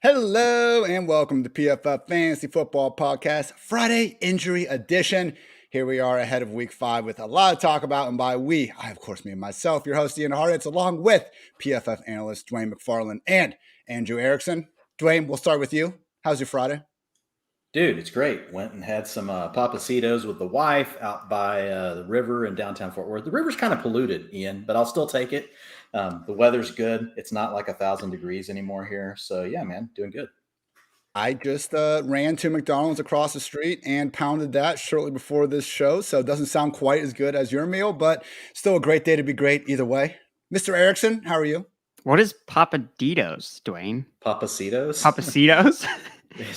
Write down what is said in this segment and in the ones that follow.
Hello and welcome to PFF Fantasy Football Podcast, Friday Injury Edition. Here we are ahead of week 5 with a lot to talk about. And by we, I, of course, me and myself, your host, Ian Hartitz, along with PFF analyst Dwayne McFarland and Andrew Erickson. Dwayne, we'll start with you. How's your Friday? Dude, it's great. Went and had some Papacitos with the wife out by the river in downtown Fort Worth. The river's kind of polluted, Ian, but I'll still take it. The weather's good. It's not like 1,000 degrees anymore here. So, yeah, man, doing good. I just ran to McDonald's across the street and pounded that shortly before this show. So it doesn't sound quite as good as your meal, but still a great day to be great either way. Mr. Erickson, how are you? What is Papaditos, Dwayne? Papacitos? Papacitos?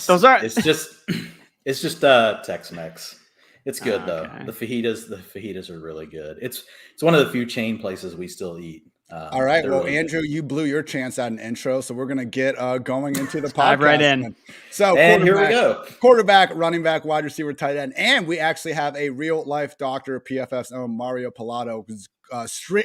Those are. It's just Tex-Mex. It's good though. Okay. The fajitas are really good. It's one of the few chain places we still eat. All right. Well, really Andrew, you blew your chance at an intro, so we're going to get going into the podcast. Dive right in. So, and here we go. Quarterback, running back, wide receiver, tight end, and we actually have a real-life doctor, PFF's own Mario Pilato, who's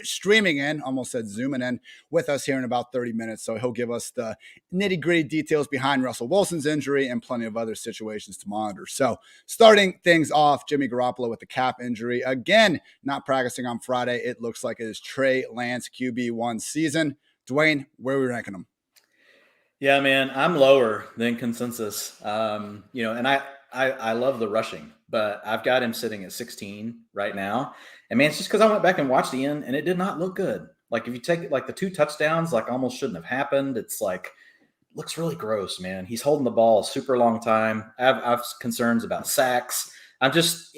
streaming in, almost said zooming in, with us here in about 30 minutes. So he'll give us the nitty-gritty details behind Russell Wilson's injury and plenty of other situations to monitor. So starting things off, Jimmy Garoppolo with the calf injury. Again, not practicing on Friday. It looks like it is Trey Lance QB1 season. Dwayne, where are we ranking him? Yeah, man, I'm lower than consensus. And I love the rushing, but I've got him sitting at 16 right now. And man, it's just because I went back and watched the end and it did not look good. Like if you take it, like the 2 touchdowns, like almost shouldn't have happened. It's like, looks really gross, man. He's holding the ball a super long time. I've concerns about sacks. There's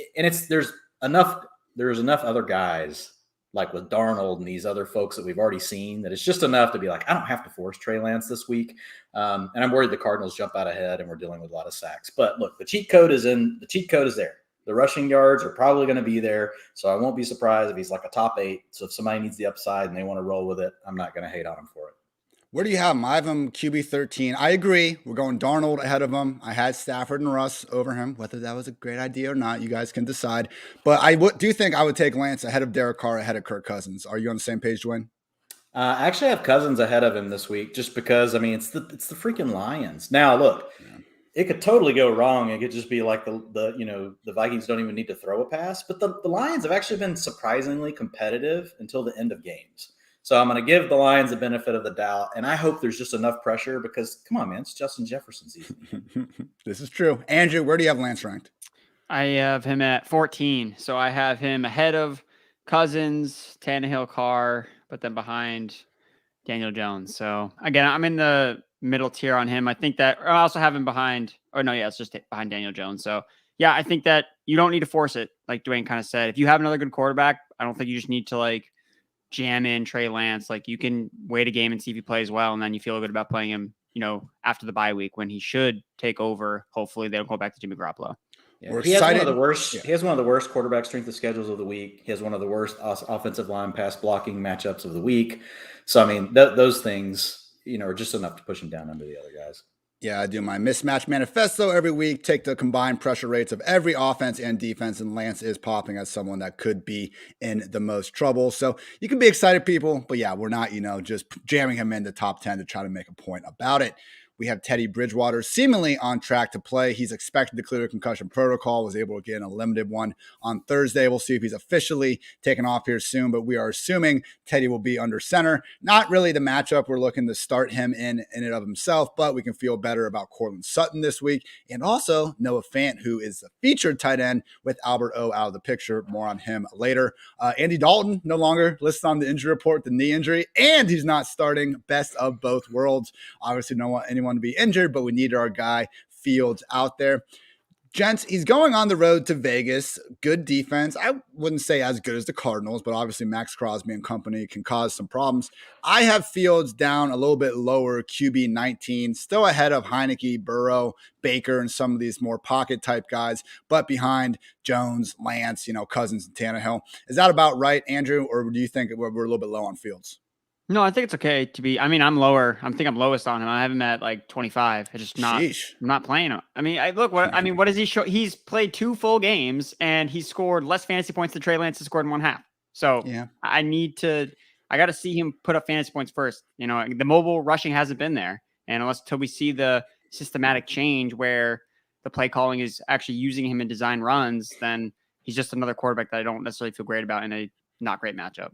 enough other guys like with Darnold and these other folks that we've already seen that it's just enough to be like, I don't have to force Trey Lance this week. And I'm worried the Cardinals jump out ahead and we're dealing with a lot of sacks. But look, the cheat code is there. The rushing yards are probably going to be there. So I won't be surprised if he's like a top 8. So if somebody needs the upside and they want to roll with it, I'm not going to hate on him for it. Where do you have him? I have him QB 13. I agree. We're going Darnold ahead of him. I had Stafford and Russ over him. Whether that was a great idea or not, you guys can decide. But I do think I would take Lance ahead of Derek Carr, ahead of Kirk Cousins. Are you on the same page, Dwayne? I actually have Cousins ahead of him this week just because, I mean, it's the freaking Lions. Now, look, It could totally go wrong. It could just be like the Vikings don't even need to throw a pass. But the Lions have actually been surprisingly competitive until the end of games. So I'm going to give the Lions the benefit of the doubt, and I hope there's just enough pressure because, come on, man, it's Justin Jefferson season. This is true. Andrew, where do you have Lance ranked? I have him at 14. So I have him ahead of Cousins, Tannehill, Carr, but then behind Daniel Jones. So, again, I'm in the middle tier on him. I think that – I also have him behind – it's just behind Daniel Jones. So, yeah, I think that you don't need to force it, like Dwayne kind of said. If you have another good quarterback, I don't think you just need to, jam in Trey Lance. You can wait a game and see if he plays well, and then you feel good about playing him, after the bye week when he should take over. Hopefully they'll go back to Jimmy Garoppolo. Yeah, he has one of the worst. Yeah. He has one of the worst quarterback strength of schedules of the week. He has one of the worst offensive line pass blocking matchups of the week. So I mean, those things, are just enough to push him down under the other guys. Yeah, I do my mismatch manifesto every week, take the combined pressure rates of every offense and defense, and Lance is popping as someone that could be in the most trouble. So you can be excited, people, but yeah, we're not, just jamming him in the top 10 to try to make a point about it. We have Teddy Bridgewater seemingly on track to play. He's expected to clear the concussion protocol, was able to get in a limited one on Thursday. We'll see if he's officially taken off here soon, but we are assuming Teddy will be under center. Not really the matchup we're looking to start him in and of himself, but we can feel better about Colton Sutton this week. And also Noah Fant, who is the featured tight end with Albert O out of the picture. More on him later. Andy Dalton, no longer listed on the injury report, the knee injury, and he's not starting. Best of both worlds. Obviously, don't want anyone to be injured, but we need our guy Fields out there. Gents, he's going on the road to Vegas. Good defense. I wouldn't say as good as the Cardinals, but obviously Max Crosby and company can cause some problems. I have Fields down a little bit lower, QB 19, still ahead of Heineke, Burrow, Baker, and some of these more pocket type guys, but behind Jones, Lance, Cousins, and Tannehill. Is that about right, Andrew, or do you think we're a little bit low on Fields? No, I think it's okay to be. I'm lower. I think I'm lowest on him. I have him at 25. I just not. Sheesh. I'm not playing him. What does he show? He's played 2 full games and he scored less fantasy points than Trey Lance has scored in 1 half. So yeah, I got to see him put up fantasy points first. The mobile rushing hasn't been there, And until we see the systematic change where the play calling is actually using him in design runs, then he's just another quarterback that I don't necessarily feel great about in a not great matchup.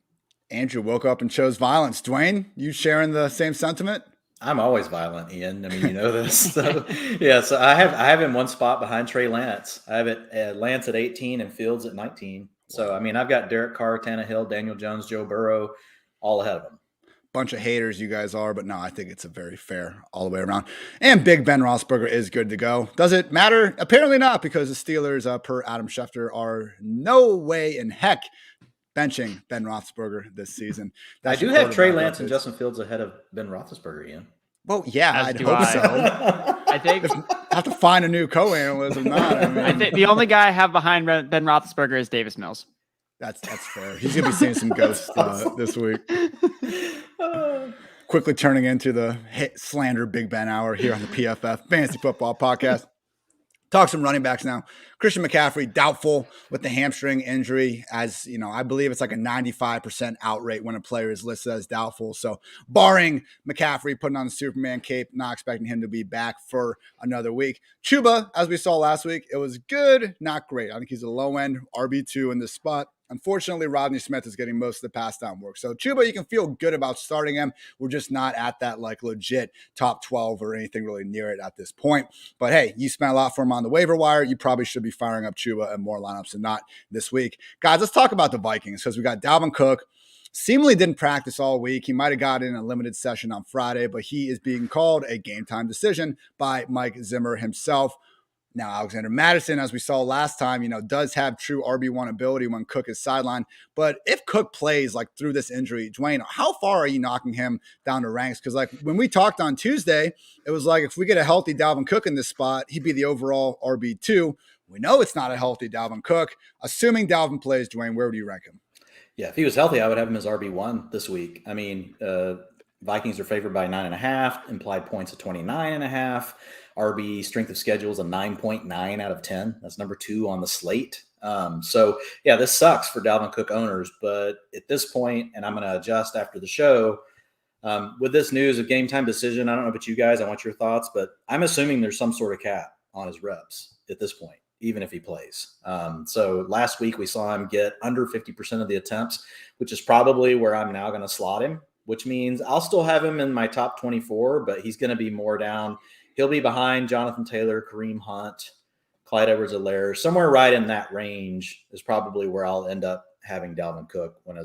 Andrew woke up and chose violence. Dwayne, you sharing the same sentiment? I'm always violent, Ian. I mean, you know this. So, yeah, so I have him one spot behind Trey Lance. I have it Lance at 18 and Fields at 19. So, I mean, I've got Derek Carr, Tannehill, Daniel Jones, Joe Burrow, all ahead of him. Bunch of haters you guys are, but no, I think it's a very fair all the way around. And Big Ben Roethlisberger is good to go. Does it matter? Apparently not, because the Steelers, per Adam Schefter, are no way in heck benching Ben Roethlisberger this season. I do have Trey Lance and Justin Fields ahead of Ben Roethlisberger, Ian. Well, yeah, I'd hope so. I think I have to find a new co-analyst. Or not. I think the only guy I have behind Ben Roethlisberger is Davis Mills. That's fair. He's gonna be seeing some ghosts this week. Quickly turning into the slander Big Ben hour here on the PFF Fantasy Football Podcast. Talk some running backs now. Christian McCaffrey, doubtful with the hamstring injury. As you know, I believe it's like a 95% out rate when a player is listed as doubtful. So barring McCaffrey putting on the Superman cape, not expecting him to be back for another week. Chuba, as we saw last week, it was good, not great. I think he's a low-end RB2 in this spot. Unfortunately, Rodney Smith is getting most of the pass down work. So Chuba, you can feel good about starting him. We're just not at that like legit top 12 or anything really near it at this point. But hey, you spent a lot for him on the waiver wire. You probably should be firing up Chuba in more lineups than not this week. Guys, let's talk about the Vikings because we got Dalvin Cook. Seemingly didn't practice all week. He might have got in a limited session on Friday, but he is being called a game time decision by Mike Zimmer himself. Now, Alexander Mattison, as we saw last time, does have true RB1 ability when Cook is sidelined. But if Cook plays like through this injury, Dwayne, how far are you knocking him down to ranks? Because like when we talked on Tuesday, it was like if we get a healthy Dalvin Cook in this spot, he'd be the overall RB2. We know it's not a healthy Dalvin Cook. Assuming Dalvin plays, Dwayne, where would you rank him? Yeah, if he was healthy, I would have him as RB1 this week. I mean, Vikings are favored by 9.5, implied points of 29.5. RB strength of schedule is a 9.9 out of 10. That's number 2 on the slate. So, yeah, this sucks for Dalvin Cook owners. But at this point, and I'm going to adjust after the show, with this news of game time decision, I don't know about you guys. I want your thoughts. But I'm assuming there's some sort of cap on his reps at this point, even if he plays. So last week we saw him get under 50% of the attempts, which is probably where I'm now going to slot him, which means I'll still have him in my top 24, but he's going to be more down. He'll be behind Jonathan Taylor, Kareem Hunt, Clyde Edwards-Helaire. Somewhere right in that range is probably where I'll end up having Dalvin Cook when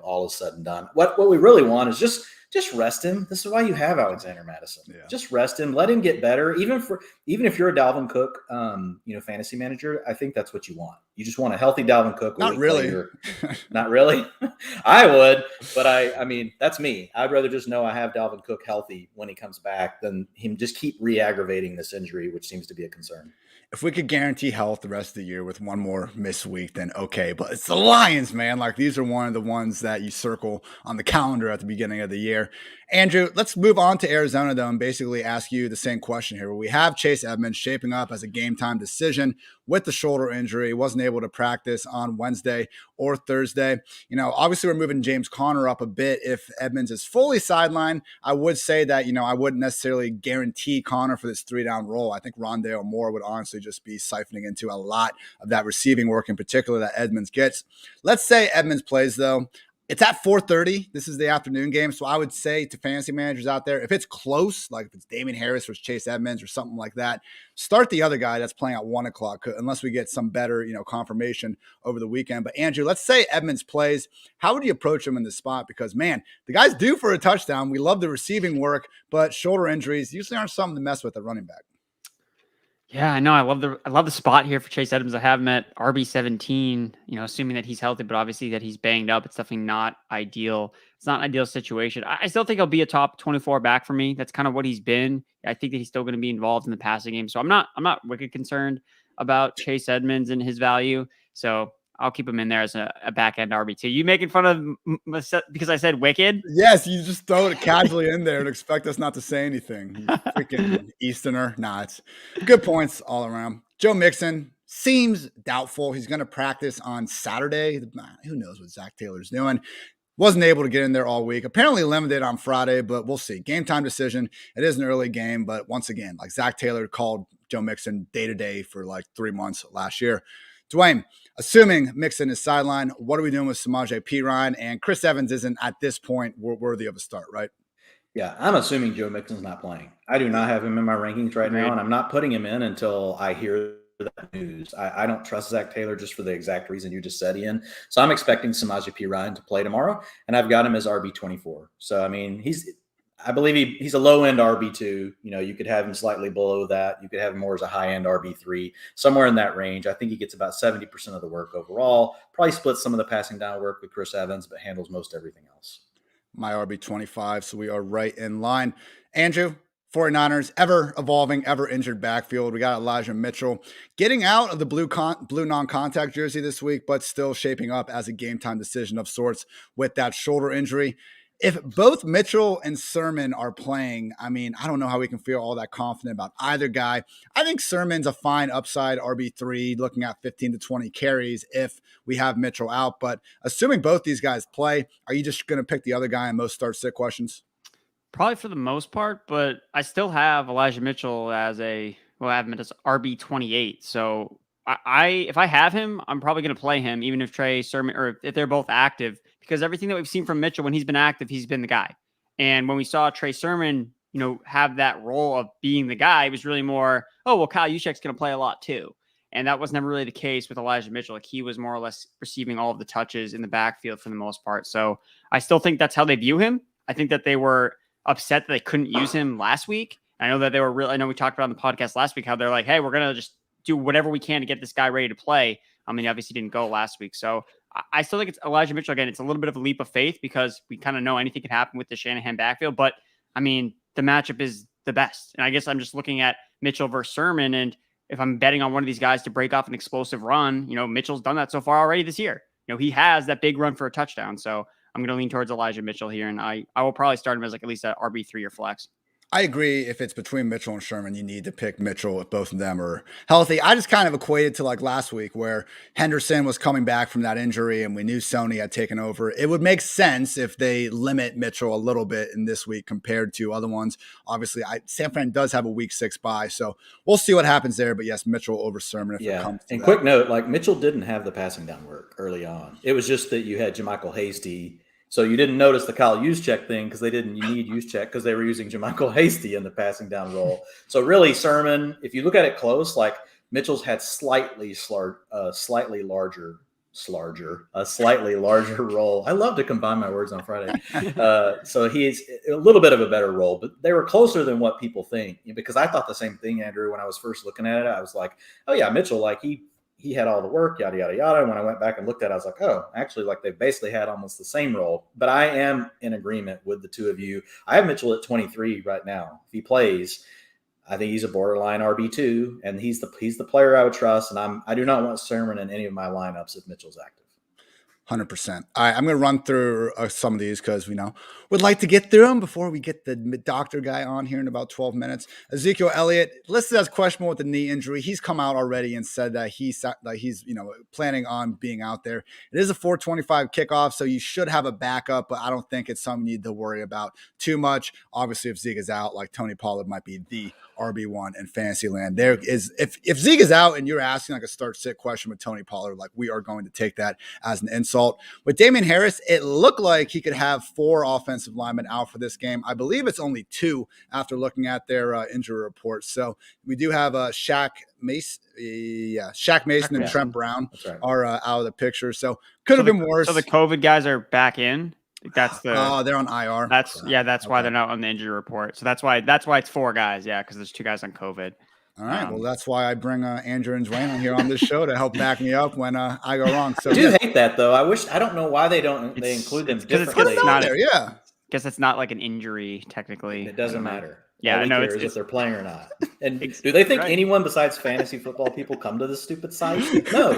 all is said and done. What we really want is just rest him. This is why you have Alexander Mattison. Yeah. Just rest him, let him get better. Even if you're a Dalvin Cook, fantasy manager, I think that's what you want. You just want a healthy Dalvin Cook. Not really. Not really. I would, but I mean, that's me. I'd rather just know I have Dalvin Cook healthy when he comes back than him just keep re-aggravating this injury, which seems to be a concern. If we could guarantee health the rest of the year with one more missed week, then okay. But it's the Lions, man. Like these are one of the ones that you circle on the calendar at the beginning of the year. Andrew, let's move on to Arizona, though, and basically ask you the same question here. We have Chase Edmonds shaping up as a game-time decision with the shoulder injury. He wasn't able to practice on Wednesday or Thursday. Obviously we're moving James Conner up a bit. If Edmonds is fully sidelined, I would say that, I wouldn't necessarily guarantee Conner for this 3-down role. I think Rondale Moore would honestly just be siphoning into a lot of that receiving work in particular that Edmonds gets. Let's say Edmonds plays, though. It's at 4:30. This is the afternoon game. So I would say to fantasy managers out there, if it's close, like if it's Damon Harris versus Chase Edmonds or something like that, start the other guy that's playing at 1 o'clock, unless we get some better, confirmation over the weekend. But Andrew, let's say Edmonds plays. How would you approach him in this spot? Because man, the guy's due for a touchdown. We love the receiving work, but shoulder injuries usually aren't something to mess with at running back. Yeah, I know. I love the spot here for Chase Edmonds. I have him at RB17, assuming that he's healthy, but obviously that he's banged up. It's definitely not ideal. It's not an ideal situation. I still think he'll be a top 24 back for me. That's kind of what he's been. I think that he's still going to be involved in the passing game. So I'm not wicked concerned about Chase Edmonds and his value. So I'll keep him in there as a back end RB2. You making fun of because I said wicked? Yes, you just throw it casually in there and expect us not to say anything. You freaking Easterner. Nah, it's good points all around. Joe Mixon seems doubtful. He's going to practice on Saturday. Who knows what Zach Taylor's doing? Wasn't able to get in there all week. Apparently limited on Friday, but we'll see. Game time decision. It is an early game, but once again, like Zach Taylor called Joe Mixon day to day for like 3 months last year. Dwayne, assuming Mixon is sidelined, what are we doing with Samaje Perine? And Chris Evans isn't at this point worthy of a start, right? Yeah, I'm assuming Joe Mixon's not playing. I do not have him in my rankings right now, and I'm not putting him in until I hear that news. I don't trust Zach Taylor just for the exact reason you just said, Ian. So I'm expecting Samaje Perine to play tomorrow, and I've got him as RB24. So, I mean, I believe he's a low-end RB2. You know, you could have him slightly below that. You could have him more as a high-end RB3, somewhere in that range. I think he gets about 70% of the work overall. Probably splits some of the passing down work with Chris Evans, but handles most everything else. My RB25, so we are right in line. Andrew, 49ers, ever evolving, ever injured backfield. We got Elijah Mitchell getting out of the blue non-contact jersey this week, but still shaping up as a game time decision of sorts with that shoulder injury. If both Mitchell and Sermon are playing, I mean, I don't know how we can feel all that confident about either guy. I think Sermon's a fine upside RB3, looking at 15 to 20 carries if we have Mitchell out. But assuming both these guys play, are you just going to pick the other guy in most start-sit questions? Probably for the most part, but I still have Elijah Mitchell as I have him as RB28. So if I have him, I'm probably going to play him, even if Trey Sermon or if they're both active, because everything that we've seen from Mitchell when he's been active, he's been the guy. And when we saw Trey Sermon, have that role of being the guy, it was really more, oh, well, Kyle Juszczyk's going to play a lot too. And that was never really the case with Elijah Mitchell. Like he was more or less receiving all of the touches in the backfield for the most part. So I still think that's how they view him. I think that they were upset that they couldn't use him last week. I know that they were I know we talked about on the podcast last week how they're like, hey, we're going to just do whatever we can to get this guy ready to play. I mean, he obviously didn't go last week. So I still think it's Elijah Mitchell. Again, it's a little bit of a leap of faith because we kind of know anything can happen with the Shanahan backfield. But I mean, the matchup is the best. And I guess I'm just looking at Mitchell versus Sermon. And if I'm betting on one of these guys to break off an explosive run, Mitchell's done that so far already this year. He has that big run for a touchdown. So I'm going to lean towards Elijah Mitchell here. And I will probably start him as like at least a RB3 or flex. I agree. If it's between Mitchell and Sherman, you need to pick Mitchell if both of them are healthy. I just kind of equated to like last week where Henderson was coming back from that injury and we knew Sony had taken over. It would make sense if they limit Mitchell a little bit in this week compared to other ones. Obviously, San Fran does have a week 6 bye, so we'll see what happens there. But yes, Mitchell over Sherman if it comes to and that. Quick note, like Mitchell didn't have the passing down work early on. It was just that you had JaMychal Hasty. So you didn't notice the Kyle Juszczyk thing because they didn't need Juszczyk because they were using JaMychal Hasty in the passing down role. So really, Sermon, if you look at it close, like Mitchell's had slightly larger role. I love to combine my words on Friday. So he's a little bit of a better role, but they were closer than what people think. Because I thought the same thing, Andrew, when I was first looking at it. I was like, oh yeah, Mitchell, like he had all the work, yada, yada, yada. And when I went back and looked at it, I was like, oh, actually, like they basically had almost the same role. But I am in agreement with the two of you. I have Mitchell at 23 right now. If he plays, I think he's a borderline RB2, and he's the player I would trust. And I do not want Sermon in any of my lineups if Mitchell's active. 100%. All right, I'm going to run through some of these because would like to get through them before we get the doctor guy on here in about 12 minutes. Ezekiel Elliott listed as questionable with the knee injury. He's come out already and said that he's planning on being out there. It is a 4:25 kickoff, so you should have a backup, but I don't think it's something you need to worry about too much. Obviously, if Zeke is out, like Tony Pollard might be the RB1 in fantasy land. There is if Zeke is out and you're asking like a start-sit question with Tony Pollard, like we are going to take that as an insult. With Damon Harris, it looked like he could have 4 offensive linemen out for this game. I believe it's only 2 after looking at their injury reports. So we do have Shaq Mason and Trent Brown are out of the picture. So could have been worse. So the COVID guys are back in. That's they're on IR. That's why they're not on the injury report. So that's why it's 4 guys. Yeah, because there's 2 guys on COVID. All right. Well, that's why I bring Andrew and Dwayne on here on this show to help back me up when I go wrong. So I do hate that though. I don't know why they include them differently. It's not there. Yeah. Guess it's not like an injury technically. It doesn't matter. Yeah, I know it's if they're playing or not. And do they think anyone besides fantasy football people come to this stupid site? No.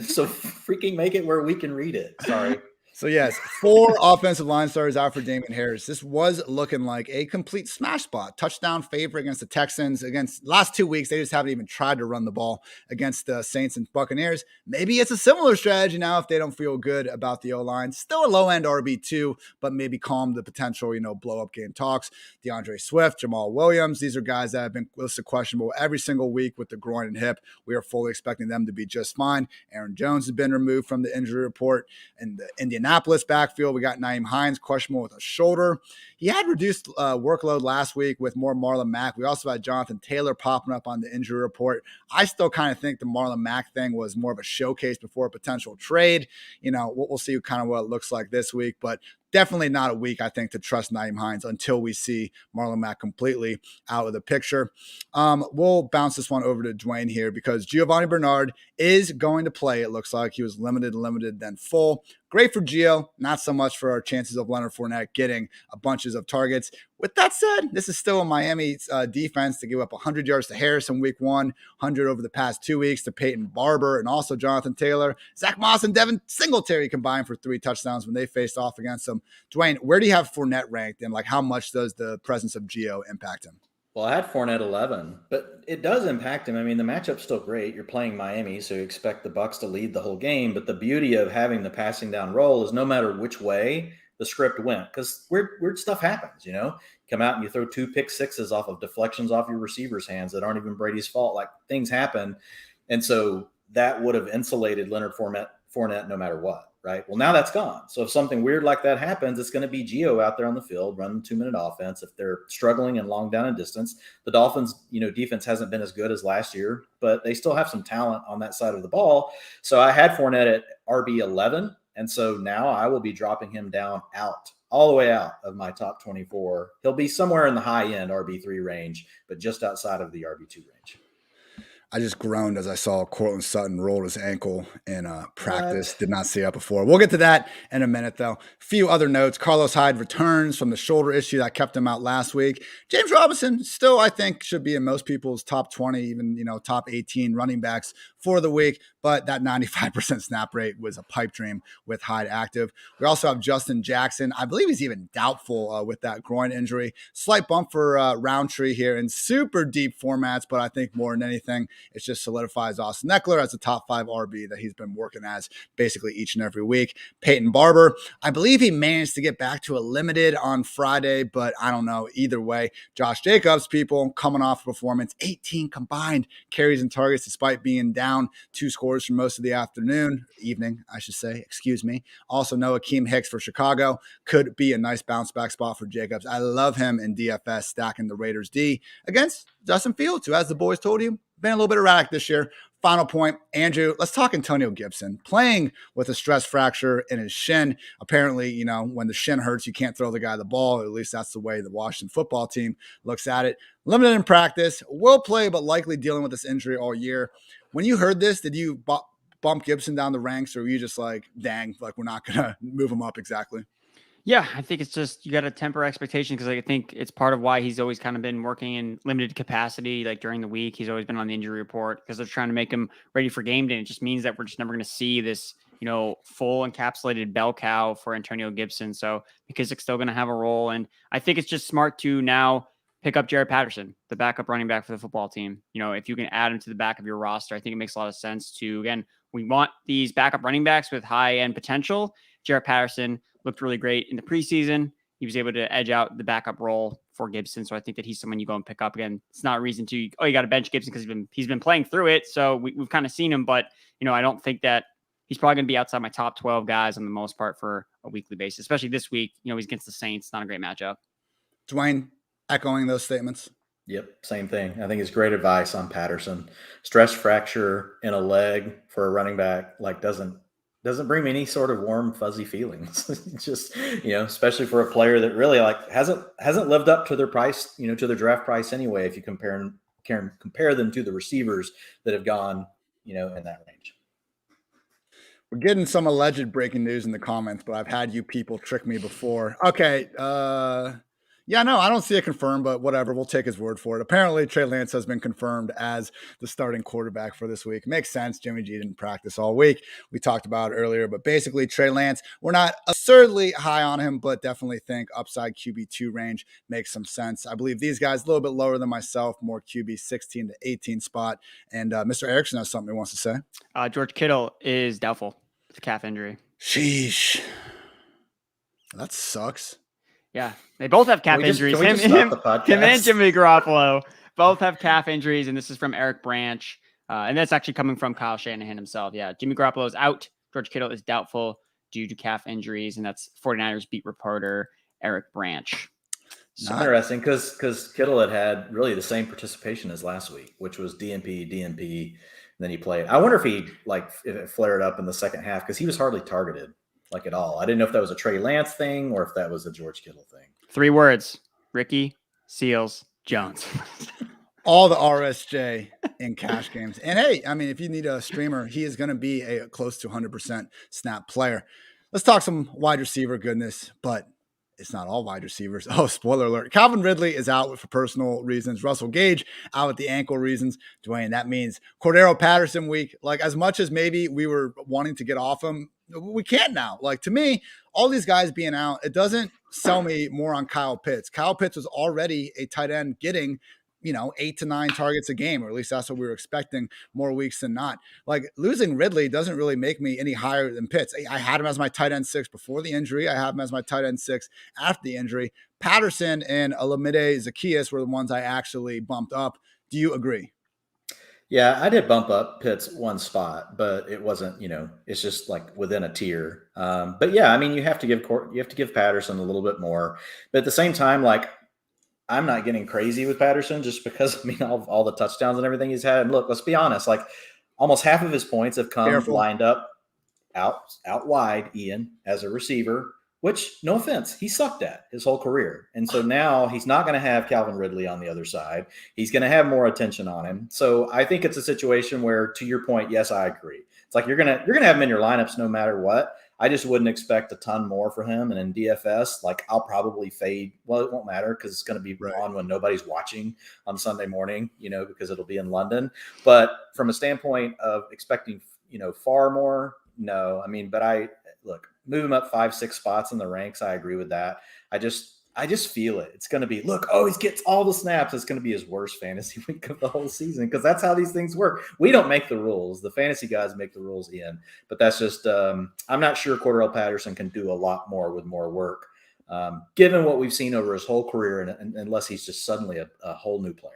So freaking make it where we can read it. Sorry. So yes, 4 offensive line starters out for Damon Harris. This was looking like a complete smash spot. Touchdown favorite against the Texans. Against last 2 weeks, they just haven't even tried to run the ball against the Saints and Buccaneers. Maybe it's a similar strategy now if they don't feel good about the O-line. Still a low-end RB2, but maybe calm the potential, blow-up game talks. DeAndre Swift, Jamal Williams, these are guys that have been listed questionable every single week with the groin and hip. We are fully expecting them to be just fine. Aaron Jones has been removed from the injury report. In the Indianapolis backfield, we got Nyheim Hines questionable with a shoulder. He had reduced workload last week with more Marlon Mack. We also had Jonathan Taylor popping up on the injury report. I still kind of think the Marlon Mack thing was more of a showcase before a potential trade. We'll see kind of what it looks like this week, but definitely not a week, I think, to trust Nyheim Hines until we see Marlon Mack completely out of the picture. We'll bounce this one over to Dwayne here because Giovanni Bernard is going to play. It looks like he was limited, then full. Great for Gio, not so much for our chances of Leonard Fournette getting a bunches of targets. With that said, this is still a Miami defense to give up 100 yards to Harris in week 1, 100 over the past 2 weeks to Peyton Barber and also Jonathan Taylor. Zach Moss and Devin Singletary combined for 3 touchdowns when they faced off against him. Dwayne, where do you have Fournette ranked, and how much does the presence of Gio impact him? Well, I had Fournette 11, but it does impact him. I mean, the matchup's still great. You're playing Miami, so you expect the Bucs to lead the whole game. But the beauty of having the passing down role is no matter which way the script went, because weird stuff happens. Come out and you throw 2 pick sixes off of deflections off your receivers' hands that aren't even Brady's fault. Like, things happen, and so that would have insulated Leonard Fournette no matter what. Right. Well, now that's gone. So if something weird like that happens, it's going to be Gio out there on the field running 2-minute offense. If they're struggling and long down and distance, the Dolphins, defense hasn't been as good as last year, but they still have some talent on that side of the ball. So I had Fournette at RB 11. And so now I will be dropping him down all the way out of my top 24. He'll be somewhere in the high end RB3 range, but just outside of the RB2 range. I just groaned as I saw Colton Sutton roll his ankle in practice. Did not see that before. We'll get to that in a minute, though. Few other notes. Carlos Hyde returns from the shoulder issue that kept him out last week. James Robinson still, I think, should be in most people's top 20, even, top 18 running backs for the week. But that 95% snap rate was a pipe dream with Hyde active. We also have Justin Jackson. I believe he's even doubtful with that groin injury. Slight bump for Roundtree here in super deep formats, but I think more than anything, it just solidifies Austin Eckler as a top 5 RB that he's been working as basically each and every week. Peyton Barber, I believe he managed to get back to a limited on Friday, but I don't know. Either way, Josh Jacobs, people coming off performance, 18 combined carries and targets despite being down 2 scores for most of the evening, I should say, excuse me. Also, Akeem Hicks for Chicago could be a nice bounce back spot for Jacobs. I love him in DFS stacking the Raiders D against Justin Fields, who, as the boys told you, been a little bit erratic this year. Final point, Andrew, let's talk Antonio Gibson. Playing with a stress fracture in his shin. Apparently, when the shin hurts, you can't throw the guy the ball. At least that's the way the Washington football team looks at it. Limited in practice, will play, but likely dealing with this injury all year. When you heard this, did you bump Gibson down the ranks, or were you just like, dang, like we're not going to move him up exactly? Yeah, I think it's just you got to temper expectation because I think it's part of why he's always kind of been working in limited capacity. Like during the week, he's always been on the injury report because they're trying to make him ready for game day. And it just means that we're just never going to see this, full encapsulated bell cow for Antonio Gibson. So because it's still going to have a role, and I think it's just smart to now pick up Jared Patterson, the backup running back for the football team. If you can add him to the back of your roster, I think it makes a lot of sense to, again, we want these backup running backs with high end potential. Jared Patterson looked really great in the preseason. He was able to edge out the backup role for Gibson. So I think that he's someone you go and pick up. Again, it's not a reason to, you got to bench Gibson because he's been playing through it. So we've kind of seen him, but I don't think that he's probably going to be outside my top 12 guys on the most part for a weekly basis, especially this week. He's against the Saints. Not a great matchup. Dwayne, echoing those statements. Yep, same thing. I think it's great advice on Patterson. Stress fracture in a leg for a running back doesn't bring me any sort of warm, fuzzy feelings. Just, especially for a player that really hasn't lived up to their price, to their draft price anyway, if you compare them to the receivers that have gone, in that range. We're getting some alleged breaking news in the comments, but I've had you people trick me before. Okay. Yeah, no, I don't see it confirmed, but whatever. We'll take his word for it. Apparently, Trey Lance has been confirmed as the starting quarterback for this week. Makes sense. Jimmy G didn't practice all week. We talked about it earlier, but basically, Trey Lance, we're not absurdly high on him, but definitely think upside QB2 range makes some sense. I believe these guys a little bit lower than myself, more QB 16 to 18 spot. And Mr. Erickson has something he wants to say. George Kittle is doubtful with a calf injury. Sheesh. That sucks. Yeah, they both have calf injuries. Him and Jimmy Garoppolo both have calf injuries, and this is from Eric Branch. And that's actually coming from Kyle Shanahan himself. Yeah, Jimmy Garoppolo is out. George Kittle is doubtful due to calf injuries, and that's 49ers beat reporter Eric Branch. So interesting because Kittle had really the same participation as last week, which was DNP, and then he played. I wonder if if it flared up in the second half because he was hardly targeted at all. I didn't know if that was a Trey Lance thing or if that was a George Kittle thing. 3 words: Ricky Seals Jones. All the RSJ in cash games. And hey, I mean, if you need a streamer, he is going to be a close to 100% snap player. Let's talk some wide receiver goodness, but it's not all wide receivers. Oh, spoiler alert. Calvin Ridley is out for personal reasons. Russell Gage out with the ankle reasons. Dwayne, that means Cordero Patterson week. As much as maybe we were wanting to get off him, we can't now. To me, all these guys being out, it doesn't sell me more on Kyle Pitts. Kyle Pitts was already a tight end getting 8 to 9 targets a game, or at least that's what we were expecting more weeks than not. Losing Ridley doesn't really make me any higher than Pitts. I had him as my tight end 6 before the injury. I have him as my tight end 6 after the injury. Patterson and Olamide Zaccheaus were the ones I actually bumped up. Do you agree? Yeah, I did bump up Pitts 1 spot, but it wasn't, it's just within a tier. But yeah, I mean, you have to give Patterson a little bit more, but at the same time, I'm not getting crazy with Patterson just because all the touchdowns and everything he's had. And look, let's be honest, almost half of his points have come lined up out wide, Ian, as a receiver, which, no offense, he sucked at his whole career. And so now he's not going to have Calvin Ridley on the other side. He's going to have more attention on him. So I think it's a situation where, to your point, yes, I agree. It's you're going to have him in your lineups no matter what. I just wouldn't expect a ton more for him. And in DFS, I'll probably fade. Well, it won't matter because it's going to be on when nobody's watching on Sunday morning, because it'll be in London. But from a standpoint of expecting, far more, no. I mean, but move him up 5-6 spots in the ranks. I agree with that. I just feel it. It's going to be, he gets all the snaps. It's going to be his worst fantasy week of the whole season because that's how these things work. We don't make the rules. The fantasy guys make the rules, Ian. But that's just I'm not sure Cordero Patterson can do a lot more with more work, given what we've seen over his whole career, and unless he's just suddenly a whole new player.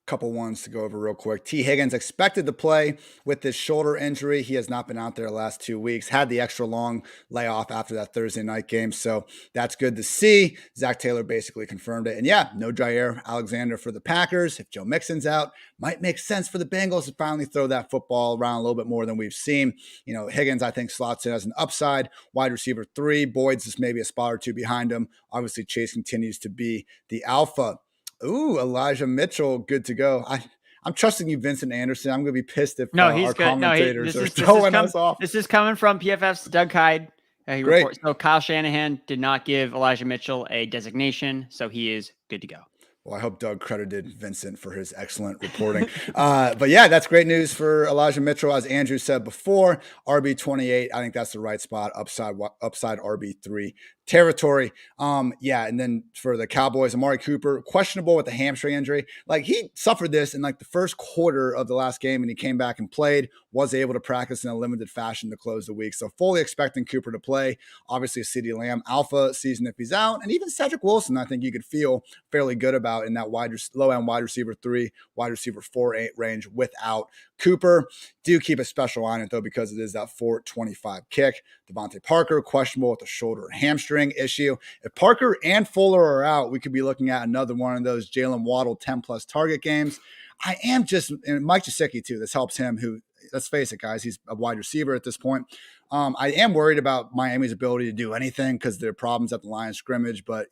Couple ones to go over real quick. T. Higgins expected to play with this shoulder injury. He has not been out there the last 2 weeks, had the extra long layoff after that Thursday night game. So that's good to see. Zach Taylor basically confirmed it. And yeah, no Jair Alexander for the Packers. If Joe Mixon's out, might make sense for the Bengals to finally throw that football around a little bit more than we've seen. Higgins, I think, slots in as an upside wide receiver 3. Boyd's just maybe a spot or 2 behind him. Obviously, Chase continues to be the alpha. Ooh, Elijah Mitchell, good to go. I'm trusting you, Vincent Anderson. I'm going to be pissed if he's our good. commentators are throwing us off. This is coming from PFF's Doug Hyde. Great. So Kyle Shanahan did not give Elijah Mitchell a designation, so he is good to go. Well, I hope Doug credited Vincent for his excellent reporting. But yeah, that's great news for Elijah Mitchell. As Andrew said before, RB28, I think that's the right spot, upside RB3 territory. And then for the Cowboys, Amari Cooper, questionable with the hamstring injury. He suffered this in the first quarter of the last game, and he came back and played, was able to practice in a limited fashion to close the week. So fully expecting Cooper to play. Obviously, CeeDee Lamb, alpha season if he's out, and even Cedric Wilson, I think you could feel fairly good about in that low-end wide receiver 3, wide receiver 4-8 range without Cooper. Do keep a special eye on it, though, because it is that 425 kick. Devontae Parker, questionable with a shoulder and hamstring issue. If Parker and Fuller are out, we could be looking at another one of those Jalen Waddle 10-plus target games. And Mike Gesicki, too. This helps him, who, let's face it, guys, he's a wide receiver at this point. I am worried about Miami's ability to do anything because there are problems at the line of scrimmage, but,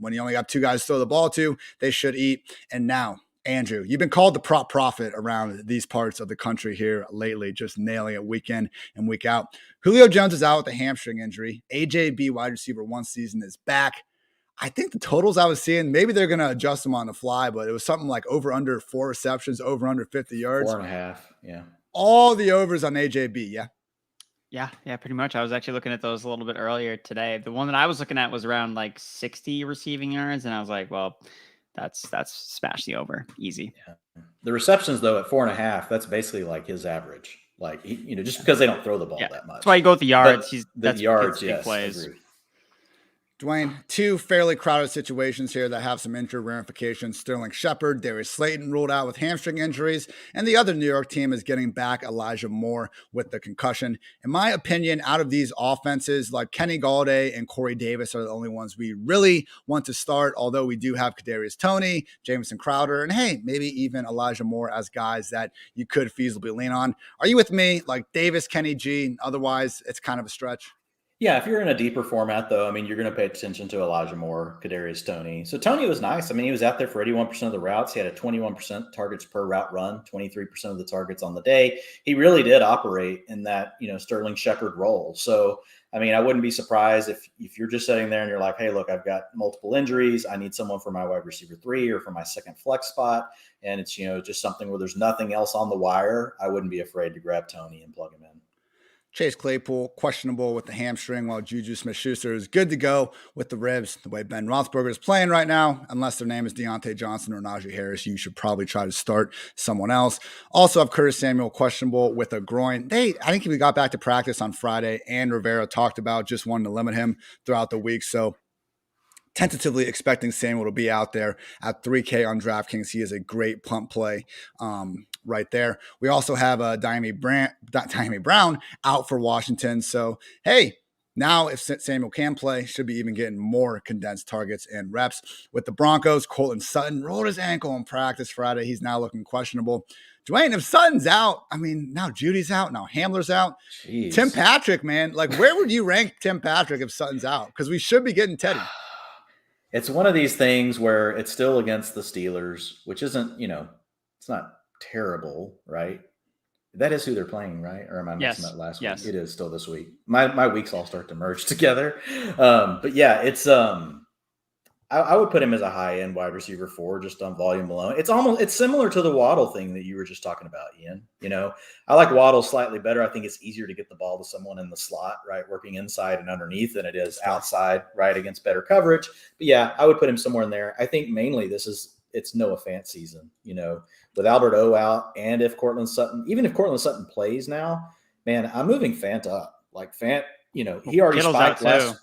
when you only got 2 guys to throw the ball to, they should eat. And now, Andrew, you've been called the prop prophet around these parts of the country here lately, just nailing it week in and week out. Julio Jones is out with a hamstring injury. AJB wide receiver 1 season is back. I think the totals I was seeing, maybe they're going to adjust them on the fly, but it was something like over under 4 receptions, over under 50 yards. 4.5. Yeah. All the overs on AJB. Yeah. Yeah, pretty much. I was actually looking at those a little bit earlier today. The one that I was looking at was around like 60 receiving yards, and I was like, well, that's smash the over easy. Yeah. The receptions though at 4.5, that's basically like his average. Like just because they don't throw the ball that much. That's why you go with the yards. That's yards, yes. Plays. Agreed. Dwayne, two fairly crowded situations here that have some injury ramifications. Sterling Shepard, Darius Slayton ruled out with hamstring injuries, and the other New York team is getting back Elijah Moore with the concussion. In my opinion, out of these offenses, like Kenny Galladay and Corey Davis are the only ones we really want to start, although we do have Kadarius Toney, Jamison Crowder, and hey, maybe even Elijah Moore as guys that you could feasibly lean on. Are you with me? Like Davis, Kenny G, otherwise it's kind of a stretch. Yeah, if you're in a deeper format, though, I mean, you're going to pay attention to Elijah Moore, Kadarius Toney. So Toney was nice. I mean, he was out there for 81% of the routes. He had a 21% targets per route run, 23% of the targets on the day. He really did operate in that, Sterling Shepard role. So, I mean, I wouldn't be surprised if you're just sitting there and you're like, hey, look, I've got multiple injuries. I need someone for my wide receiver 3 or for my second flex spot. And it's, just something where there's nothing else on the wire. I wouldn't be afraid to grab Toney and plug him in. Chase Claypool, questionable with the hamstring, while Juju Smith-Schuster is good to go with the ribs. The way Ben Roethlisberger is playing right now, unless their name is Deontay Johnson or Najee Harris, you should probably try to start someone else. Also have Curtis Samuel questionable with a groin. I think he got back to practice on Friday, and Rivera talked about just wanting to limit him throughout the week. So tentatively expecting Samuel to be out there at $3K on DraftKings. He is a great punt play right there. We also have Diami Brown out for Washington. So, hey, now if Samuel can play, should be even getting more condensed targets and reps. With the Broncos, Colton Sutton rolled his ankle in practice Friday. He's now looking questionable. Dwayne, if Sutton's out, I mean, now Judy's out, now Hamler's out. Jeez. Tim Patrick, man, like where would you rank Tim Patrick if Sutton's out? Because we should be getting Teddy. It's one of these things where it's still against the Steelers, which isn't, it's not terrible, right? That is who they're playing, right? Or am I missing that last week? It is still this week. My weeks all start to merge together. But yeah, it's I would put him as a high-end wide receiver 4 just on volume alone. It's similar to the Waddle thing that you were just talking about, Ian. I like Waddle slightly better. I think it's easier to get the ball to someone in the slot, right, working inside and underneath than it is outside, right, against better coverage. But yeah, I would put him somewhere in there. I think mainly it's Noah Fant season, with Albert O out, and if Cortland Sutton plays now, man, I'm moving Fant up. Like Fant, he already spiked last.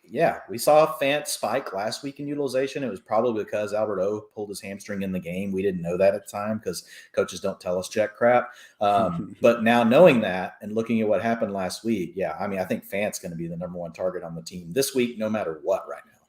Yeah, we saw Fant spike last week in utilization. It was probably because Albert O pulled his hamstring in the game. We didn't know that at the time because coaches don't tell us jack crap. But now knowing that and looking at what happened last week, yeah, I mean, I think Fant's going to be the number 1 target on the team this week, no matter what right now.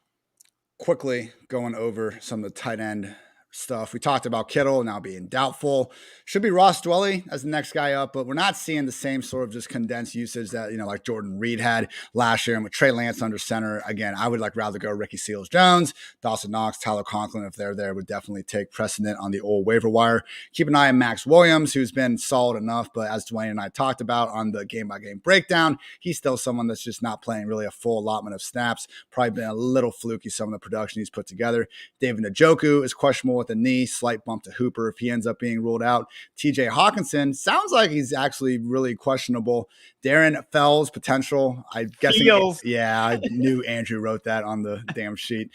Quickly going over some of the tight end stuff. We talked about Kittle now being doubtful. Should be Ross Dwelly as the next guy up, but we're not seeing the same sort of just condensed usage that, like Jordan Reed had last year. And with Trey Lance under center, again, I would rather go Ricky Seals-Jones, Dawson Knox, Tyler Conklin, if they're there, would definitely take precedent on the old waiver wire. Keep an eye on Max Williams, who's been solid enough, but as Dwayne and I talked about on the game-by-game breakdown, he's still someone that's just not playing really a full allotment of snaps. Probably been a little fluky, some of the production he's put together. David Njoku is questionable with a knee, slight bump to Hooper if he ends up being ruled out. TJ Hawkinson sounds like he's actually really questionable. Darren Fells potential. I guess. Yeah, I knew Andrew wrote that on the damn sheet.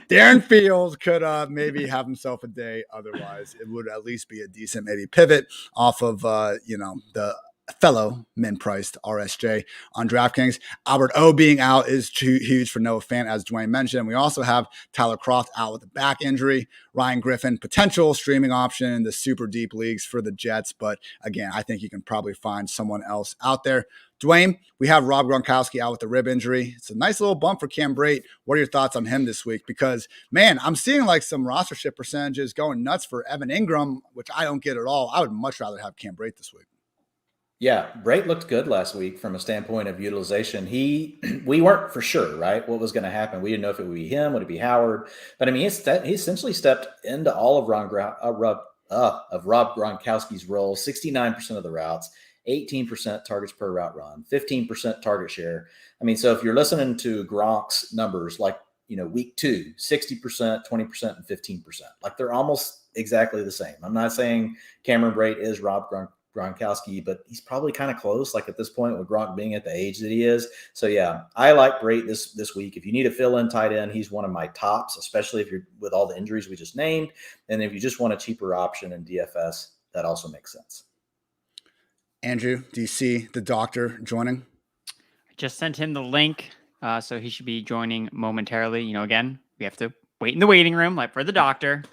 Darren Fields could maybe have himself a day. Otherwise, it would at least be a decent maybe pivot off of the fellow min-priced RSJ on DraftKings. Albert O being out is huge for Noah Fant, as Dwayne mentioned. We also have Tyler Croft out with a back injury. Ryan Griffin, potential streaming option in the super deep leagues for the Jets. But again, I think you can probably find someone else out there. Dwayne, we have Rob Gronkowski out with a rib injury. It's a nice little bump for Cam Brate. What are your thoughts on him this week? Because, man, I'm seeing some rostership percentages going nuts for Evan Ingram, which I don't get at all. I would much rather have Cam Brate this week. Yeah, Brate looked good last week from a standpoint of utilization. We weren't for sure, right, what was going to happen. We didn't know if it would be him, would it be Howard. But, I mean, he essentially stepped into all of Rob Gronkowski's role, 69% of the routes, 18% targets per route run, 15% target share. I mean, so if you're listening to Gronk's numbers, week 2, 60%, 20%, and 15%. Like they're almost exactly the same. I'm not saying Cameron Brate is Rob Gronkowski, but he's probably kind of close, like at this point with Gronk being at the age that he is. So yeah, I like Brate this week. If you need a fill-in tight end, he's one of my tops, especially if you're with all the injuries we just named. And if you just want a cheaper option in DFS, that also makes sense. Andrew, do you see the doctor joining? I just sent him the link, so he should be joining momentarily. Again, we have to wait in the waiting room, like for the doctor.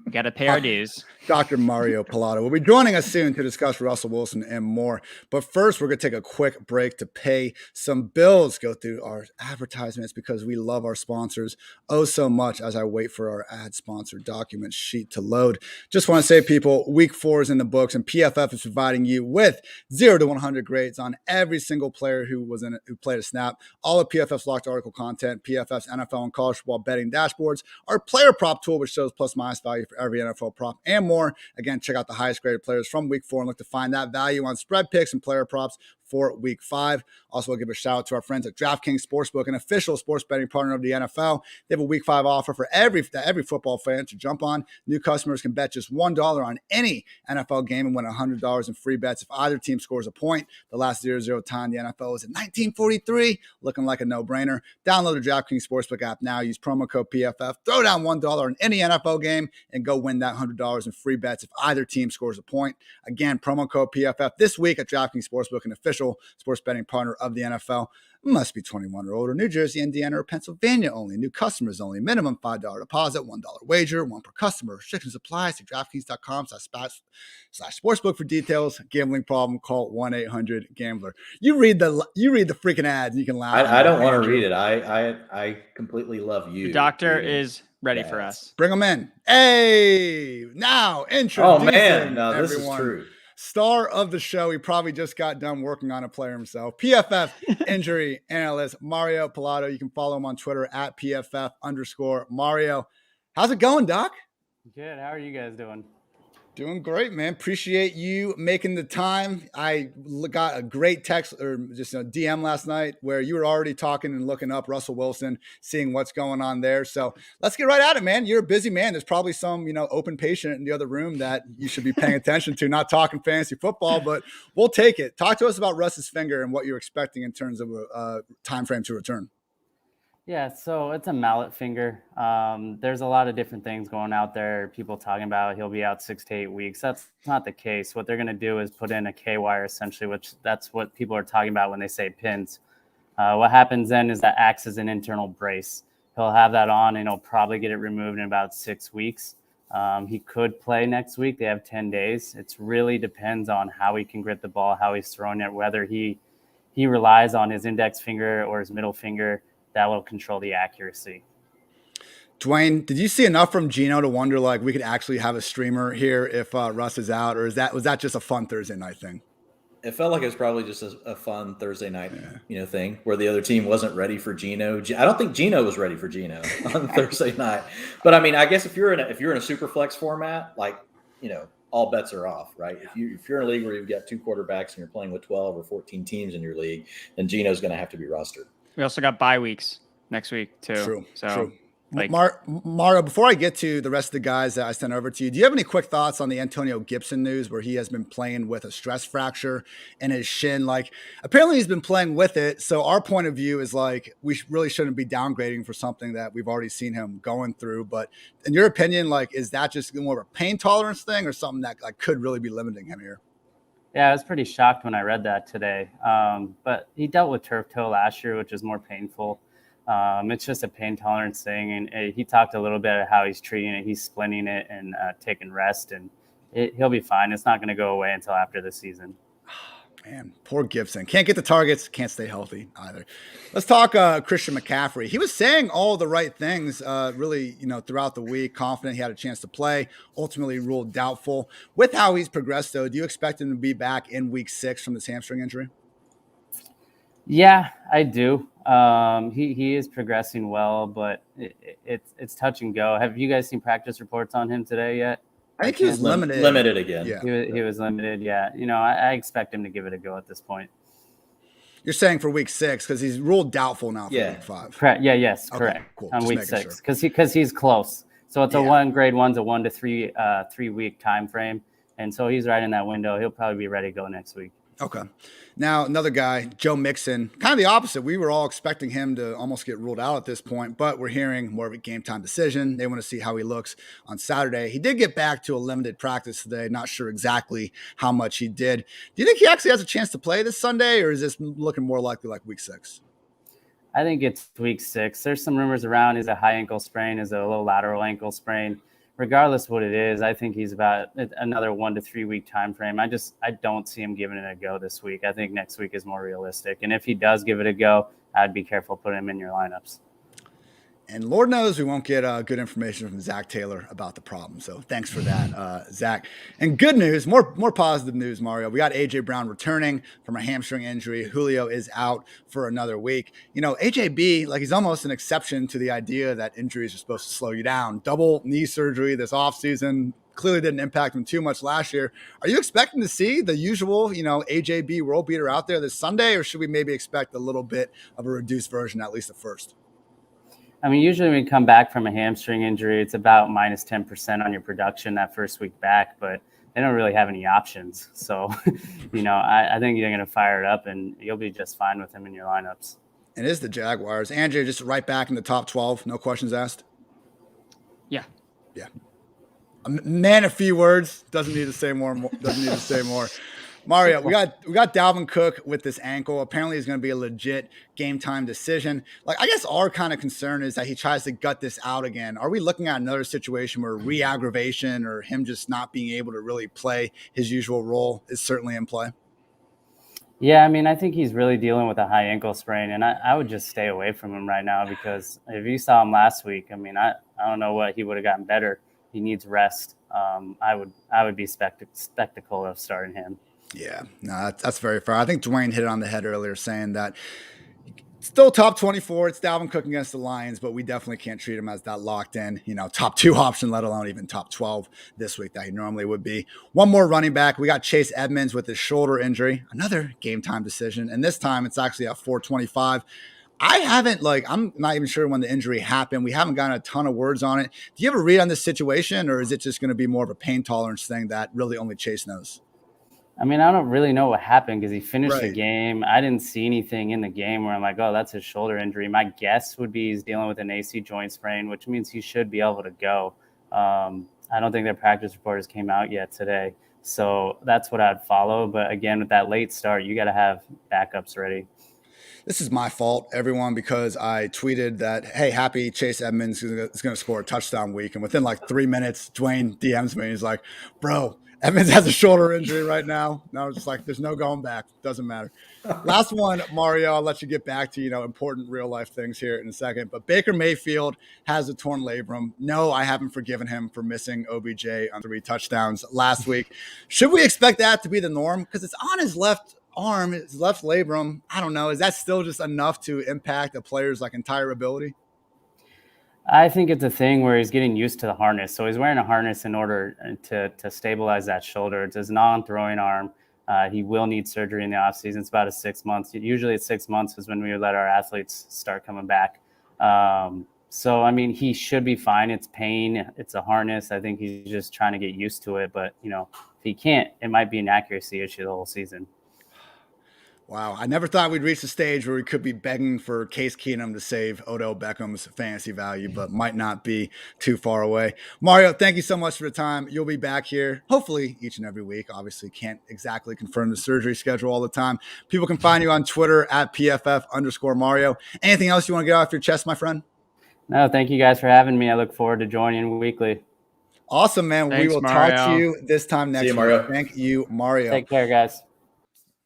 We got to pay our dues. Dr. Mario Pilato will be joining us soon to discuss Russell Wilson and more. But first, we're going to take a quick break to pay some bills, go through our advertisements because we love our sponsors so much as I wait for our ad sponsor document sheet to load. Just want to say, people, week 4 is in the books and PFF is providing you with 0 to 100 grades on every single player who played a snap. All of PFF's locked article content, PFF's NFL and college football betting dashboards, our player prop tool, which shows plus minus value for every NFL prop and more. Again, check out the highest graded players from week 4 and look to find that value on spread picks and player props for week 5. Also, I'll give a shout out to our friends at DraftKings Sportsbook, an official sports betting partner of the NFL. They have a week 5 offer for every football fan to jump on. New customers can bet just $1 on any NFL game and win $100 in free bets if either team scores a point. The last 0-0 time the NFL was in 1943, looking like a no-brainer. Download the DraftKings Sportsbook app now. Use promo code PFF. Throw down $1 on any NFL game and go win that $100 in free bets if either team scores a point. Again, promo code PFF this week at DraftKings Sportsbook, an official sports betting partner of the NFL. Must be 21 or older. New Jersey, Indiana, or Pennsylvania only. New customers only. Minimum $5 deposit, $1 wager, 1 per customer. Restrictions apply. See DraftKings.com/sportsbook for details. Gambling problem? Call 1-800-GAMBLER. You read the freaking ads. You can laugh. I don't want to read it. I completely love you. The doctor is ready for us. Bring them in. Hey, now introducing no, this everyone. Is true. Star of the show. He probably just got done working on a player himself. PFF injury analyst Mario Pilato. You can follow him on Twitter at PFF_Mario. How's it going, Doc? Good. How are you guys doing? Doing great, man. Appreciate you making the time. I got a great text or just a DM last night where you were already talking and looking up Russell Wilson, seeing what's going on there. So let's get right at it, man. You're a busy man. There's probably some, open patient in the other room that you should be paying attention to, not talking fantasy football, but we'll take it. Talk to us about Russ's finger and what you're expecting in terms of a time frame to return. Yeah, so it's a mallet finger. There's a lot of different things going out there. People talking about he'll be out 6 to 8 weeks. That's not the case. What they're going to do is put in a K-wire, essentially, which that's what people are talking about when they say pins. What happens then is that acts as an internal brace. He'll have that on, and he'll probably get it removed in about 6 weeks. He could play next week. They have 10 days. It really depends on how he can grit the ball, how he's throwing it, whether he relies on his index finger or his middle finger. That will control the accuracy. Dwayne, did you see enough from Gino to wonder like we could actually have a streamer here if Russ is out, or was that just a fun Thursday night thing? It felt like it was probably just a fun Thursday night, thing where the other team wasn't ready for Gino. I don't think Gino was ready for Gino on Thursday night. But I mean, I guess if you're in a super flex format, like all bets are off, right? Yeah. If you're in a league where you've got 2 quarterbacks and you're playing with 12 or 14 teams in your league, then Gino's going to have to be rostered. We also got bye weeks next week too. True. So, Mario, before I get to the rest of the guys that I sent over to you, do you have any quick thoughts on the Antonio Gibson news where he has been playing with a stress fracture in his shin? Like, apparently he's been playing with it. So our point of view is like, we really shouldn't be downgrading for something that we've already seen him going through. But in your opinion, like, is that just more of a pain tolerance thing or something that like could really be limiting him here? Yeah, I was pretty shocked when I read that today. But he dealt with turf toe last year, which is more painful. It's just a pain tolerance thing. And he talked a little bit about how he's treating it. He's splinting it and taking rest, and he'll be fine. It's not going to go away until after the season. Man, poor Gibson. Can't get the targets, can't stay healthy either. Let's talk Christian McCaffrey. He was saying all the right things really, throughout the week, confident he had a chance to play, ultimately ruled doubtful. With how he's progressed, though, do you expect him to be back in week 6 from this hamstring injury? Yeah, I do. He is progressing well, but it's touch and go. Have you guys seen practice reports on him today yet? I think he was limited. Limited again. Yeah. He was limited, yeah. I expect him to give it a go at this point. You're saying for week 6 because he's ruled doubtful now for week 5. Correct. Yeah. Yes. Okay, correct. cool. On Just week making 6 sure. because he's close. So it's grade one's a 1 to 3 week time frame, and so he's right in that window. He'll probably be ready to go next week. Okay. Now, another guy, Joe Mixon, kind of the opposite. We were all expecting him to almost get ruled out at this point, but we're hearing more of a game time decision. They want to see how he looks on Saturday. He did get back to a limited practice today. Not sure exactly how much he did. Do you think he actually has a chance to play this Sunday, or is this looking more likely like week 6? I think it's week 6. There's some rumors around. Is a high ankle sprain? Is a low lateral ankle sprain? Regardless what it is, I think he's about another 1 to 3 week time frame. I don't see him giving it a go this week. I think next week is more realistic. And if he does give it a go, I'd be careful putting him in your lineups. And Lord knows we won't get good information from Zach Taylor about the problem. So thanks for that, Zach. And good news, more positive news, Mario. We got A.J. Brown returning from a hamstring injury. Julio is out for another week. You know, AJB, like he's almost an exception to the idea that injuries are supposed to slow you down. Double knee surgery this offseason. Clearly didn't impact him too much last year. Are you expecting to see the usual, AJB world beater out there this Sunday, or should we maybe expect a little bit of a reduced version, at least at first? I mean, usually when you come back from a hamstring injury, it's about minus 10% on your production that first week back, but they don't really have any options. So, I think you're going to fire it up and you'll be just fine with him in your lineups. And it's the Jaguars. Andrew, just right back in the top 12. No questions asked. Yeah. A man, a few words. Doesn't need to say more. Mario, we got Dalvin Cook with this ankle. Apparently, it's going to be a legit game time decision. Like, I guess our kind of concern is that he tries to gut this out again. Are we looking at another situation where re-aggravation or him just not being able to really play his usual role is certainly in play? Yeah, I mean, I think he's really dealing with a high ankle sprain, and I would just stay away from him right now because if you saw him last week, I mean, I don't know what he would have gotten better. He needs rest. I would be skeptical of starting him. Yeah, no, that's very fair. I think Dwayne hit it on the head earlier saying that still top 24. It's Dalvin Cook against the Lions, but we definitely can't treat him as that locked in, top 2 option, let alone even top 12 this week that he normally would be. One more running back. We got Chase Edmonds with his shoulder injury, another game time decision. And this time it's actually at 4:25. I'm not even sure when the injury happened. We haven't gotten a ton of words on it. Do you have a read on this situation, or is it just going to be more of a pain tolerance thing that really only Chase knows? I mean, I don't really know what happened because he finished the game. I didn't see anything in the game where I'm like, oh, that's his shoulder injury. My guess would be he's dealing with an AC joint sprain, which means he should be able to go. I don't think their practice reporters came out yet today. So that's what I'd follow. But again, with that late start, you got to have backups ready. This is my fault, everyone, because I tweeted that, hey, happy Chase Edmonds is going to score a touchdown week. And within like 3 minutes, Dwayne DMs me. He's like, bro, Edmonds has a shoulder injury right now. No, it's just like, there's no going back. Doesn't matter. Last one, Mario, I'll let you get back to, important real life things here in a second. But Baker Mayfield has a torn labrum. No, I haven't forgiven him for missing OBJ on 3 touchdowns last week. Should we expect that to be the norm? Because it's on his left arm, his left labrum. I don't know. Is that still just enough to impact a player's entire ability? I think it's a thing where he's getting used to the harness. So he's wearing a harness in order to stabilize that shoulder. It's his non-throwing arm. He will need surgery in the offseason. It's about 6 months. Usually it's 6 months is when we let our athletes start coming back. So, I mean, he should be fine. It's pain. It's a harness. I think he's just trying to get used to it. But, if he can't, it might be an accuracy issue the whole season. Wow, I never thought we'd reach the stage where we could be begging for Case Keenum to save Odell Beckham's fantasy value, but might not be too far away. Mario, thank you so much for the time. You'll be back here, hopefully, each and every week. Obviously, can't exactly confirm the surgery schedule all the time. People can find you on Twitter at PFF_Mario. Anything else you want to get off your chest, my friend? No, thank you guys for having me. I look forward to joining weekly. Awesome, man. Thanks, we will Mario. talk to you this time next See you, week. Mario. Thank you, Mario. Take care, guys.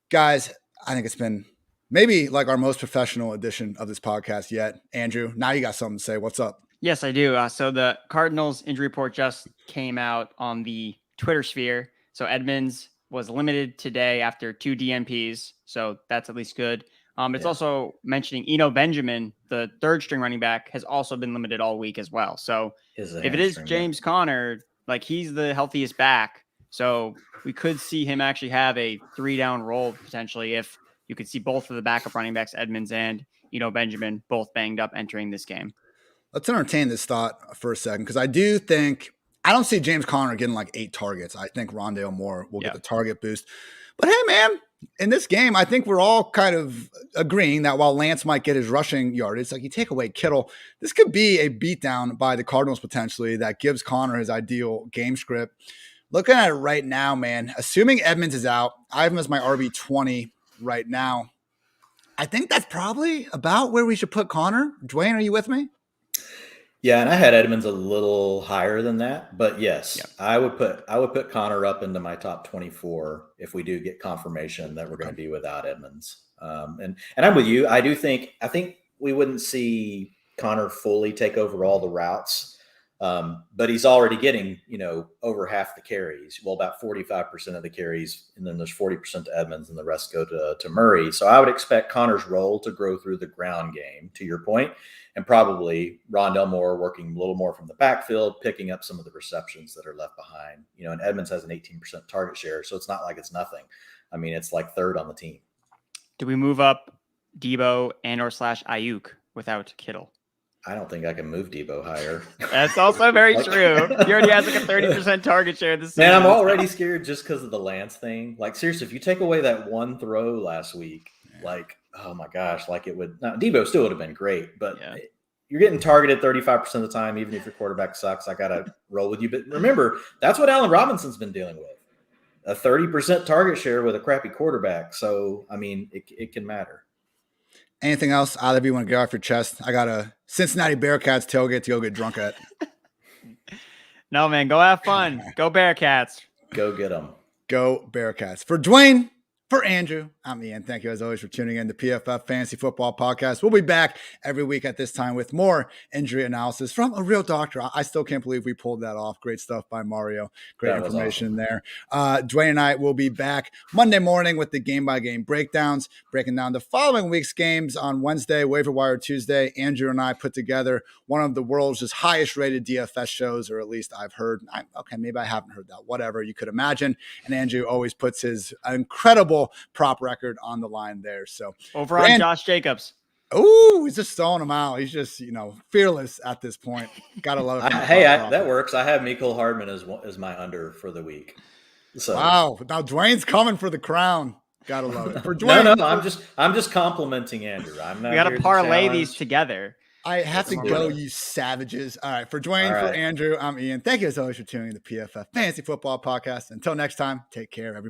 Guys, I think it's been maybe our most professional edition of this podcast yet. Andrew, now you got something to say. What's up? Yes, I do. So the Cardinals injury report just came out on the Twitter sphere. So Edmonds was limited today after 2 DNPs. So that's at least good. It's also mentioning Eno Benjamin, the 3rd string running back, has also been limited all week as well. So if it is James Conner, he's the healthiest back. So we could see him actually have a 3-down role potentially if you could see both of the backup running backs, Edmonds and Benjamin, both banged up entering this game. Let's entertain this thought for a second, because I don't see James Conner getting like 8 targets. I think Rondale Moore will get the target boost. But hey, man, in this game, I think we're all kind of agreeing that while Lance might get his rushing yardage, like you take away Kittle, this could be a beatdown by the Cardinals potentially that gives Conner his ideal game script. Looking at it right now, man, assuming Edmonds is out, I have him as my RB20 right now. I think that's probably about where we should put Conner. Dwayne, are you with me? Yeah, and I had Edmonds a little higher than that, but yes, I would put Connor up into my top 24 if we do get confirmation that we're going to be without Edmonds. And I'm with you. I think we wouldn't see Connor fully take over all the routes, but he's already getting over half the carries. Well, about 45% of the carries, and then there's 40% to Edmonds, and the rest go to Murray. So I would expect Connor's role to grow through the ground game. To your point. And probably Rondale Moore working a little more from the backfield, picking up some of the receptions that are left behind. And Edmonds has an 18% target share, so it's not like it's nothing. I mean, it's like third on the team. Do we move up Debo and/or Ayuk without Kittle? I don't think I can move Debo higher. That's also very true. He already has like a 30% target share this season. Man, I'm already scared just because of the Lance thing. Like, seriously, if you take away that one throw last week, like, oh my gosh, like it would. Now, Debo still would have been great, but you're getting targeted 35% of the time, even if your quarterback sucks. I got to roll with you. But remember, that's what Allen Robinson's been dealing with, a 30% target share with a crappy quarterback. So, I mean, it can matter. Anything else either of you want to get off your chest? I got a Cincinnati Bearcats tailgate to go get drunk at. No, man, go have fun. Go Bearcats. Go get them. Go Bearcats. For Dwayne, for Andrew, I'm Ian. Thank you as always for tuning in to PFF Fantasy Football Podcast. We'll be back every week at this time with more injury analysis from a real doctor. I still can't believe we pulled that off. Great stuff by Mario. Great information there. Dwayne and I will be back Monday morning with the game-by-game breakdowns, breaking down the following week's games on Wednesday, Waiver Wire Tuesday. Andrew and I put together one of the world's just highest-rated DFS shows, or at least I've heard. Okay, maybe I haven't heard that. Whatever you could imagine. And Andrew always puts his incredible prop record on the line there. So over on Josh Jacobs. Oh, he's just throwing him out. He's just, fearless at this point. Gotta love it. That works. I have Mecole Hardman as my under for the week. So wow. Now Dwayne's coming for the crown. Gotta love it. For Dwayne, no, I'm just complimenting Andrew. I'm not. We gotta parlay these together. I have to go, you savages. All right. For Dwayne, for Andrew, I'm Ian. Thank you as always for tuning in to PFF Fantasy Football Podcast. Until next time, take care, everybody.